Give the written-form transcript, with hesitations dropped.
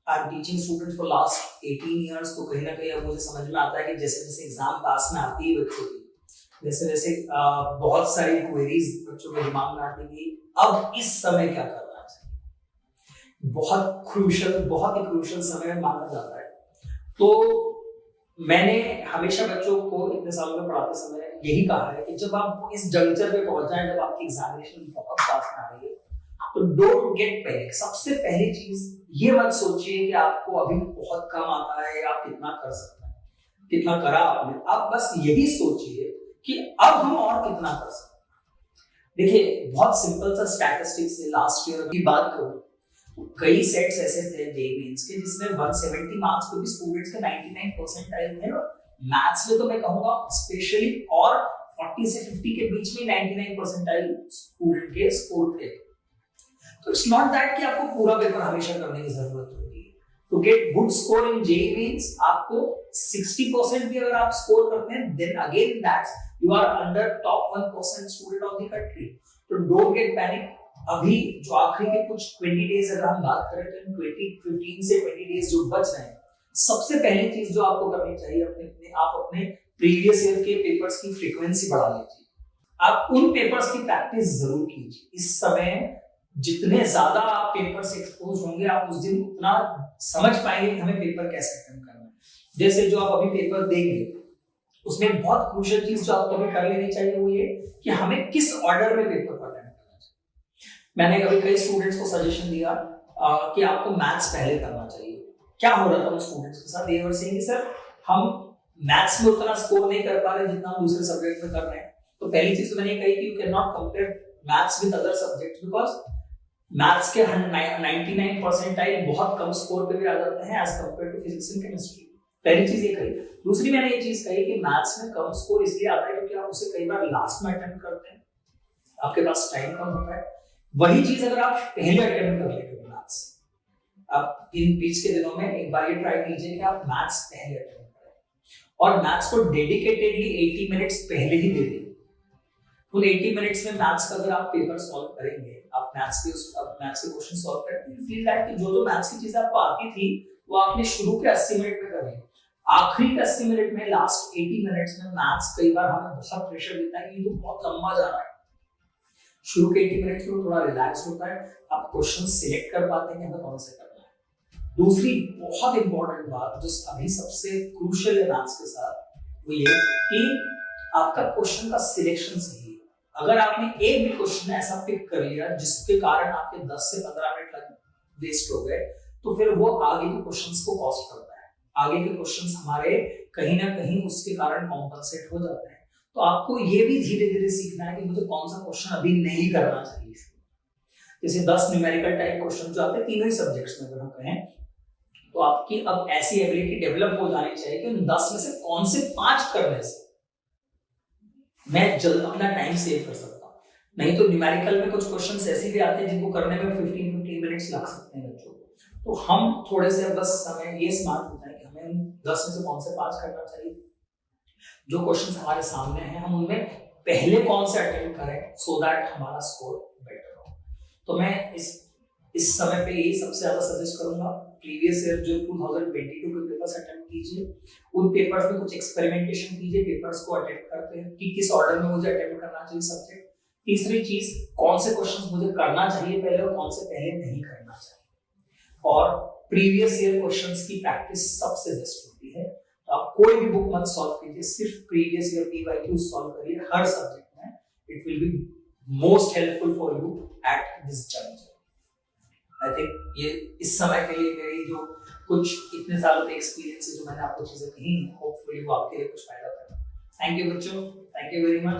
I am teaching students for last 18 years, तो कहीं ना कहीं अब मुझे समझ में आता है कि जैसे जैसे एग्जाम पास में आती है बच्चों की, वैसे वैसे बहुत सारी क्वेरीज बच्चों के दिमाग में आती है कि अब इस समय क्या करना चाहिए। बहुत ही क्रूशल समय माना जाता है। तो मैंने हमेशा बच्चों को इतने सालों में पढ़ाते समय यही कहा है कि जब आप इस जंक्चर पे पहुंच जाए, जब आपकी एग्जामिनेशन बहुत पास में आ रही है, तो डोंट गेट पैनिक। सबसे पहली चीज ये मत सोचिए कि आपको अभी बहुत कम आता है या आप कितना कर सकते हैं, कितना करा आपने। आप बस यही सोचिए कि अब हम और कितना कर सकते हैं। देखिए, बहुत सिंपल सा स्टैटिस्टिक्स है। लास्ट ईयर की बात करूं तो कई सेट्स ऐसे थे जेईई मेंस के जिसमें 170 मार्क्स पे भी स्टूडेंट्स के 99 परसेंटाइल थे। मैथ्स में तो मैं कहूंगा स्पेशली, और 40 से 50 के बीच में 99 परसेंटाइल स्टूडेंट के स्कोर थे। तो इट्स नॉट दैट कि आपको पूरा पेपर हमेशा करने की जरूरत होती है। To get good score in JEE mains आपको 60% भी अगर आप स्कोर करते हैं, then again that's you are under top 1% student of the country. तो डोंट गेट पैनिक। अभी जो आखिरी के कुछ 20 डेज अगर हम बात करें तो 15 से 20 डेज जो बच रहे हैं, सबसे पहली चीज जो आपको करनी चाहिए, आप अपने प्रीवियस ईयर के पेपर्स की फ्रीक्वेंसी बढ़ा लीजिए। आप उन पेपर्स की प्रैक्टिस जरूर कीजिए। इस समय जितने ज्यादा आप पेपर से एक्सपोज होंगे, आप उस दिन उतना समझ पाएंगे कि हमें पेपर कैसे अटेम्प्ट करना है। जैसे जो आप अभी पेपर देंगे, उसमें बहुत क्रूशियल चीज जो आपको अभी कर लेनी चाहिए वो ये कि हमें किस ऑर्डर में पेपर को अटेम्प्ट करना चाहिए। मैंने कभी कई स्टूडेंट्स को सजेशन दिया कि आपको मैथ्स पहले करना चाहिए। क्या हो रहा था उन स्टूडेंट्स के साथ? दे वर सेइंग सर, हम मैथ्स में उतना स्कोर नहीं कर पा रहे जितना हम दूसरे सब्जेक्ट में कर रहे हैं। तो पहली चीज तो मैंने कही कि you can not compare maths with other subjects, because maths के 99 परसेंटाइल बहुत कम स्कोर पे भी आ जाते हैं as compare to physics and chemistry. पहली चीज ये कही। दूसरी मैंने ये चीज कही कि मैथ्स में कम स्कोर इसलिए आता है क्योंकि आप उसे कई बार लास्ट में अटेम्प्ट करते हैं, आपके पास टाइम कम होता है। वही चीज अगर आप पहले अटेम्प्ट कर लेते हो मैथ्स, आप इन बीच के दिनों में एक बार ये ट्राई कीजिए कि आप मैथ्स पहले अटेम्प्ट करें और मैथ्स को डेडिकेटेडली 80 मिनट्स पहले ही दे दें। उन 80 मिनट्स में मैथ्स का अगर आप पेपर सॉल्व करेंगे, आप मैथ्स के क्वेश्चन सॉल्व करेंगे, यू फील दैट कि जो मैथ्स की चीजें आपको आती थी वो आपने शुरू के 80 मिनट में करी, आखिरी के 80 मिनट में, लास्ट 80 मिनट्स में मैथ्स कई बार हमें बहुत प्रेशर देता है कि ये तो बहुत लंबा जा रहा है। शुरू के 80 मिनट्स में थोड़ा रिलैक्स होता है, आप क्वेश्चन सिलेक्ट कर पाते हैं कि हमें कौन से करना है। दूसरी बहुत इंपॉर्टेंट बात जो अभी सबसे क्रूशियल है मैथ्स के साथ, वो ये कि आपका क्वेश्चन का सिलेक्शन सही है। अगर आपने एक भी क्वेश्चन ऐसा पिक कर लिया जिसके कारण आपके 10 से 15 मिनट वेस्ट हो गए, तो फिर वो आगे के क्वेश्चंस को कॉस्ट करता है। आगे के क्वेश्चंस हमारे कहीं ना कहीं उसके कारण कॉम्पनसेट हो जाते हैं। तो आपको ये भी धीरे धीरे सीखना है कि मुझे कौन सा क्वेश्चन अभी नहीं करना चाहिए। जैसे 10 न्यूमेरिकल टाइप क्वेश्चन जो आते हैं तीनों ही सब्जेक्ट्स में, अगर हम कहें तो आपकी अब ऐसी एबिलिटी डेवलप हो जानी चाहिए कि उन 10 में से कौन से 5 करने से मैं जल्द अपना टाइम सेव कर सकता हूँ। नहीं तो न्यूमेरिकल में कुछ क्वेश्चंस ऐसे भी आते हैं जिनको करने में 15 मिनट्स लग सकते हैं बच्चों को। तो हम थोड़े से बस समय ये स्मार्ट होता है कि हमें 10 में से कौन से 5 करना चाहिए। जो क्वेश्चंस हमारे सामने हैं हम उनमें पहले कौन से अटेम्प्ट करें सो दैट हमारा स्कोर बेटर हो। तो मैं इस समय पे यही सबसे ज्यादा सजेस्ट करूंगा। प्रीवियस ईयर जो 2022 के पेपर्स अटेम्प्ट कीजिए, उन पेपर्स में कुछ एक्सपेरिमेंटेशन कीजिए, पेपर्स को अटेम्प्ट करते हैं कि किस ऑर्डर में मुझे अटेम्प्ट करना चाहिए सब्जेक्ट। तीसरी चीज, कौन से क्वेश्चंस मुझे करना चाहिए पहले और कौन से पहले नहीं करना चाहिए। और प्रीवियस ईयर क्वेश्चंस की प्रैक्टिस सबसे बेस्ट होती है। तो आप कोई भी बुक मत सॉल्व कीजिए, सिर्फ प्रीवियस ईयर पीवाईक्यू सॉल्व करिए हर सब्जेक्ट में। It will be most helpful for you at this juncture. I think ये इस समय के लिए मेरी जो कुछ इतने सालों के एक्सपीरियंस है, जो मैंने आपको चीजें कही, होपफुली वो आपके लिए कुछ फायदा करें। थैंक यू बच्चों, थैंक यू वेरी मच।